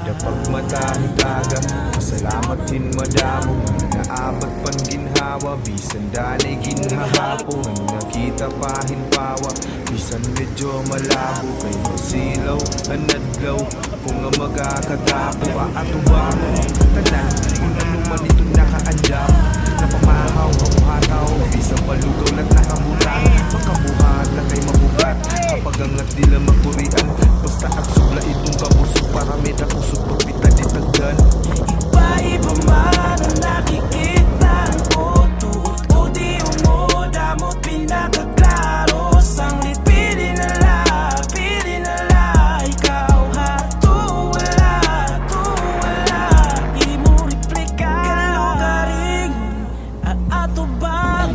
Kada pagmatahig aga, pasalamat din madamo. Naabat pan ginhawa, bisan danay ginhahapo. Nakita pahin pawa, bisan medyo malabo. Kay masilaw, anadlaw, kung nga magkakatapo. Ato ba tanan, kung ano man ito nakaandam. Napamahaw, mabuhataw, bisan palugaw na't nakamutang. Makabuhat na kay mabugat, kapag angat nila magpurian. Basta at sugla itong kabusog, para may takusog pagpita di tagdan. Iba-iba man ang nakikita ko. Tuot o di umod, amot pinakaklaro. Sanglit pili na la, ikaw ha. Tuwala, imo replika. Kalugaring, ato bang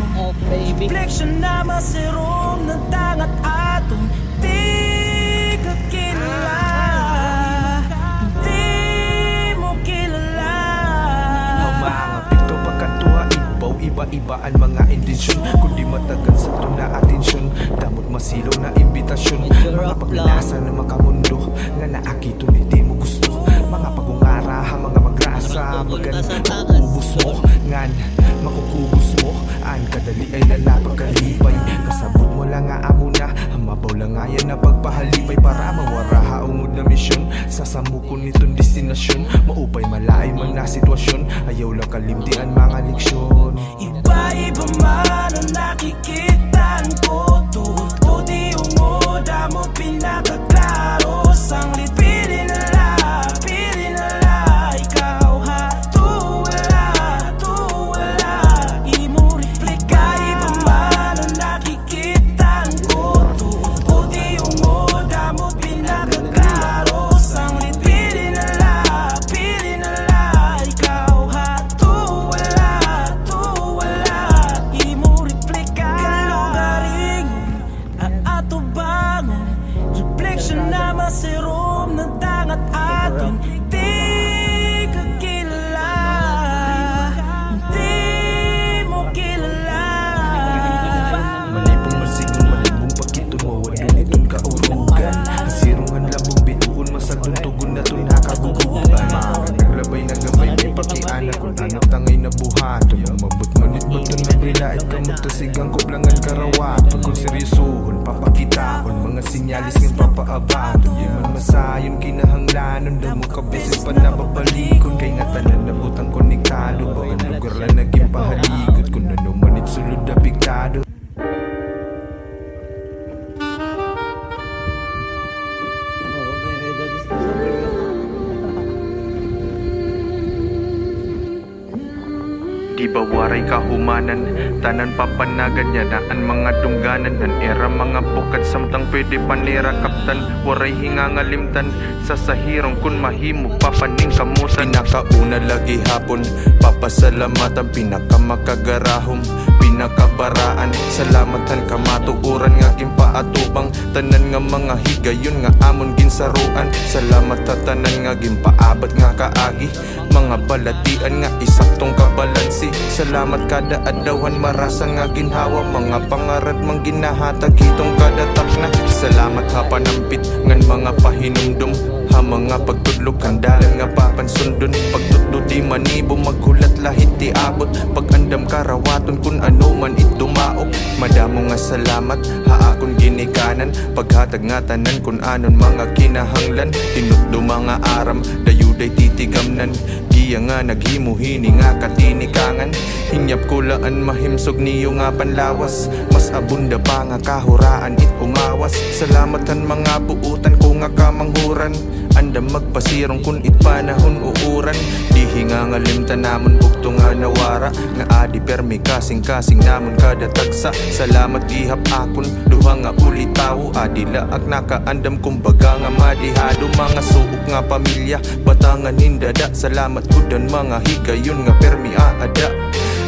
reflection na masirong nagdangat atong di ka kilala. Iba-ibaan mga intensyon, kundi matagal sa ito na atensyon. Damot masilaw na imbitasyon, mga pagnasa na makamundo. Nga naakito ni di mo gusto, mga pagungaraha, mga magrasa. Bagan makukubos mo, ngan makukubos mo. An kadali ay nanapagkalipay, kasabot mo lang nga amo na. Mabaw lang nga yan na pagpahalipay, para mawaraha ungod na misyon. Sasamukon nitong destinasyon, maupay malaay man na sitwasyon. Ayaw lang kalimtian mga leksyon. Iba-iba man ang nakikitaan ko. Tuot o di umod, amot pinakaklaro. Sanglit pili na la, ikaw ha. Tuwala, imo replika. Iba man ang nakikitaan ko. Tuot o di umod, amot pinakaklaro. Sanglit pili na la, ikaw ha. Imo replika. Kalugaring, ato bang reflection na masirom na dangat aton di ka kilala, di mo kilala. Malibong masigong, malibong pakiton mo, wadun itong kaurugan. Hasirungan labong bituon, masagdong tugon na itong nakagugugan. Naglabay na gabay, may pakianak kung anak tangay na buhaton. Ang mabot manit ba ito na bilait ka magtasigang kublangan karawat. Pagkong seryosohon, papakitaon, mga sinyalis ng papaabaton. Di man masayon, kinahanglanon, damo ka beses pa nababalikon. Kay nga tanan na butang konektado, bawang lugar lang naging pahaligod. Kung ano manit sulod na piktado. Di ba waray kahumanan, tanan papanagan niya daan mga dungganan. An era mga bukad samtang pwede panira kaptan. Waray hingangalimtan sa sahirong kun mahimo papaning kamutan. Pinakauna lagi hapon, papasalamatan pinakamakagarahom. Pinakabaraan, salamatan kamatuuran nga gimpaatubang. Tanan nga mga higayon nga amon ginsaruan. Salamat ta tanan nga gimpaabot nga kaagi. Mga balatian nga isaktong kabalansi. Salamat kada adlawan marasa nga ginhawa. Mga pangarad mang ginahatag itong kada takna. Salamat ha panampit ngan mga pahinumdum. Ha mga pagtudlog kandalan nga papansundon. Pagtudlo di manibo maghulat lahit ti abot. Pagandam karawaton kun ano man itumaok. Madamo nga salamat ha akon ginikanan. Paghatag nga tanan kun anon mga kinahanglan. Tinudlo mga aram dayuday titigamnan. Giya nga naghimuhini nga katinikangan. Hinyap kulaan mahimsog niyo nga panlawas. Mas abunda pa nga kahuraan it umawas. Salamatan mga buutan ko nga kamanghuran. Andam magpasirong kun it panahon uuran. Dihi nga ngalimta namon bukto nga nawara. Nga adi permi kasing-kasing namon kada tagsa. Salamat gihap akon duha nga ulitaw. Adi laak nakaandam kumbaga nga madihado. Mga suok nga pamilya batangan hindada. Salamat kudan mga higayon nga permi aada.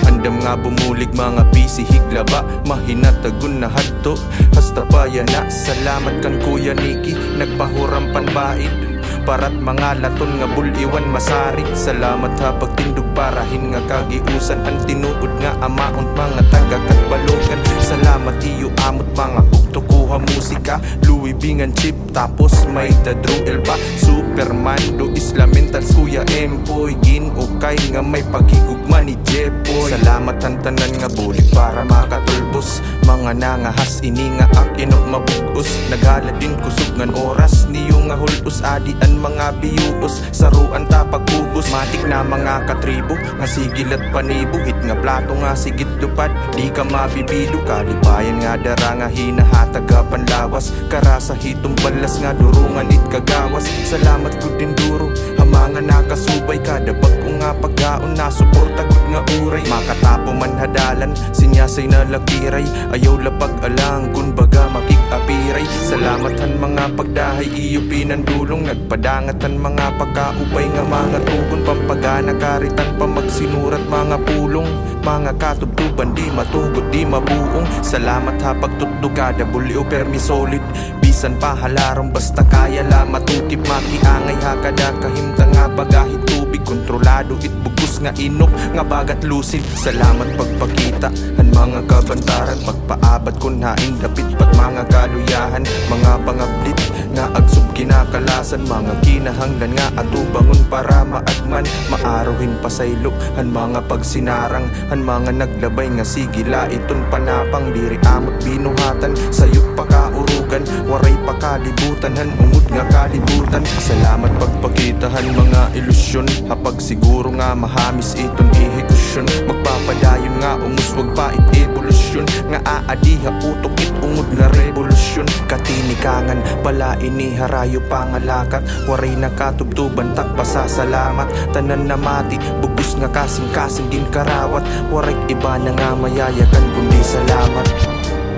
Andam nga bumulig mga pisi higlaba. Mahinatagon na hadto hasta paya na. Salamat kan Kuya Niki nagpahuram panbaid. Parat mga laton nga buliwan masari. Salamat ha pagtindog parahin nga kagiusan. Ang tinuod nga amaon mga taga katbalogan. Salamat iyo amot mga pugtukuha musika. Louis Bingan chip tapos may dadruel pa. Superman do Islamentals Kuya Empoy. Ginukay nga may paghigugma ni Jepoy. Salamat ang tanan nga bulig para makatulbos. Mga nangahas ini nga akin o mabugos. Naghala din kusog ngan oras niyo nga hulus. Adian mga biyuos saruan ta pagbubos. Matik na mga katribo nga sigil at panibo. Hit nga plato nga sigit lupad di ka mabibido. Kalibayan nga dara nga hinahatag ka panlawas. Karasa hitong balas nga durungan it kagawas. Salamat ko din duro hamanga nakasubay. Kada bag ko nga pagkaon na suporta gud nga uray. Makatapo man hadalan sinyasay na lakiray. Ayaw lapag alang kun baga makikapiray. Salamatan mga pagdahay iyo pinandulong. Nagpadangatan mga pagkaupay nga mga tugon. Pampagana karitan pa magsinurat mga pulong. Mga katubtuban di matugod di mabuong. Salamat ha pagtutdo kada bulyo permi solid. Bisan pa halarong basta kaya la matukip. Makiangay ha kada kahimta nga bagahit tubig. Kontrolado it bugos nga inok nga bagat lucid. Salamat pagpakita han mga kabantaran. Pagpaabat kun hain dapit pat mga kaluyahan. Mga pangablit nga agsub kinakalasan. Mga kinahanglan nga atubangon para maagman. Maaruhin pasaylok han mga pagsinarang. Han mga naglabay nga sigila iton panapang. Diri amot binuhatan sayop pakaurugan. Waray pakalibutan han ungod nga kalibutan. Salamat pagpakitahan mga ilusyon. Hapag siguro nga mahamis iton ihekusyon. Magpapadayon nga umus wag pa it evolusyon. Nga aadiha utok it ungod nga revolusyon. Katinikangan pala ini harayo pangalakat. Waray nakatubtuban takpa sa salamat. Tanan na mati bugos nga kasing-kasing din karawat. Waray iba na nga mayayakan kundi salamat.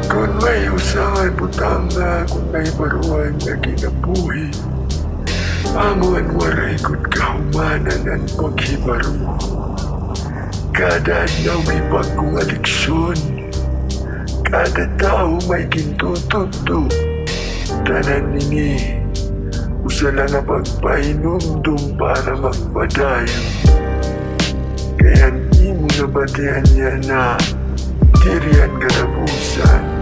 Kung may usahay butang na, kung may baruan na kinabuhi, amuan waray kung kahumanan ang paghibaro. Kada adlaw may bagong aliksyon, kada tao may gintututo. Tanan nini, usa lang nga pagpahinumdum para magpadayo. Kaya di mo nabatihan niya na tirian garabusan.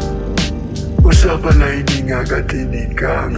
Usa pala hindi nga katinigang.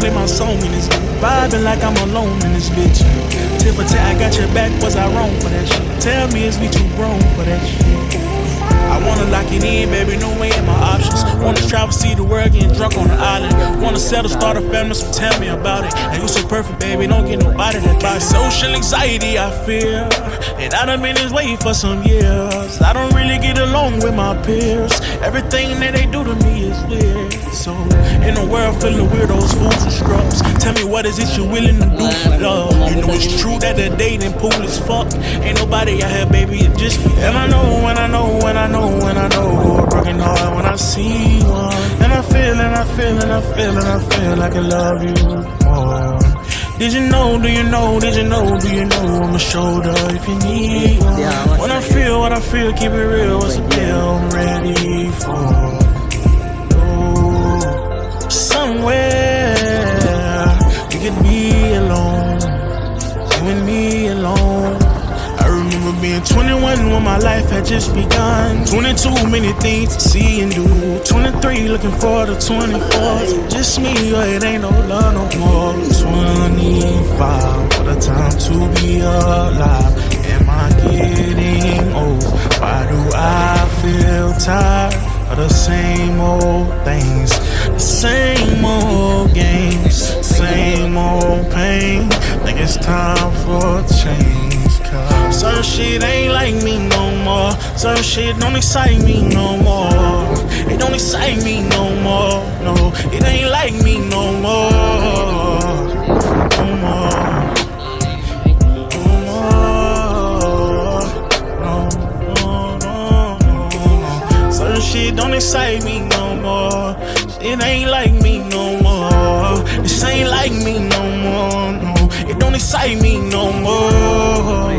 Play my song in this bitch. Vibing like I'm alone in this bitch. Tip for tat, I got your back. Was I wrong for that shit? Tell me, is we too grown for that shit? I wanna lock it in, baby, no way in my options. Wanna travel, see the world, getting drunk on the island. Wanna settle, start a family, so tell me about it. And you so perfect, baby, don't get nobody that buy it. Social anxiety, I feel. And I done been this way for some years. I don't really get along with my peers. Everything that they do to me is weird. So, in a world full of weirdos, fools and scrubs, tell me what is it you're willing to do for love? You know it's true that the dating pool is fucked. Ain't nobody out here, baby, it just me. And I know, when I know, when I know, when I know, a broken heart when I see one. And I feel, and I feel, and I feel, and I feel like I love you more. Did you know, do you know, did you know, do you know I'm a shoulder if you need one? When I feel what I feel, keep it real, what's the deal I'm ready for? Oh, somewhere we could be alone, you and me alone. I remember being 21 when my life had just begun. 22, many things to see and do. 23, looking for the 24th. Just me, or it ain't no love no more. 25, what a time to be alive. Am I getting old? Why do I feel tired of the same old things? The same old games, same old pain. Think it's time for change. shit ain't like me no more. Certain shit don't excite me no more. It don't excite me no more. No, it ain't like me no more. No more. No more. No, no, no, no. Certain shit don't excite me no more. It ain't like me no more. This ain't like me no more. No, it don't excite me no more.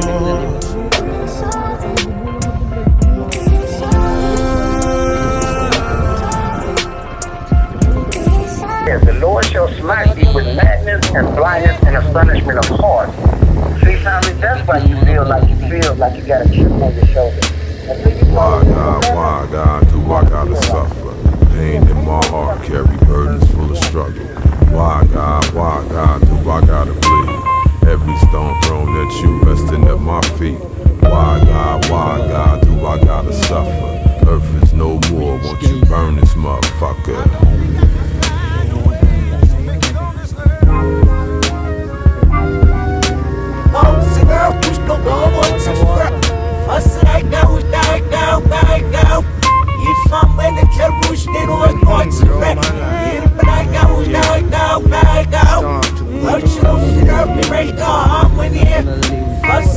Yes, the Lord shall smite thee with madness and blindness and astonishment of heart. See, Tommy, that's why you feel like you got a chip on your shoulder. Why God, do I gotta suffer? Pain in my heart, carry burdens full of struggle. Why God, do I gotta bleed? Every stone thrown at you, resting at my feet.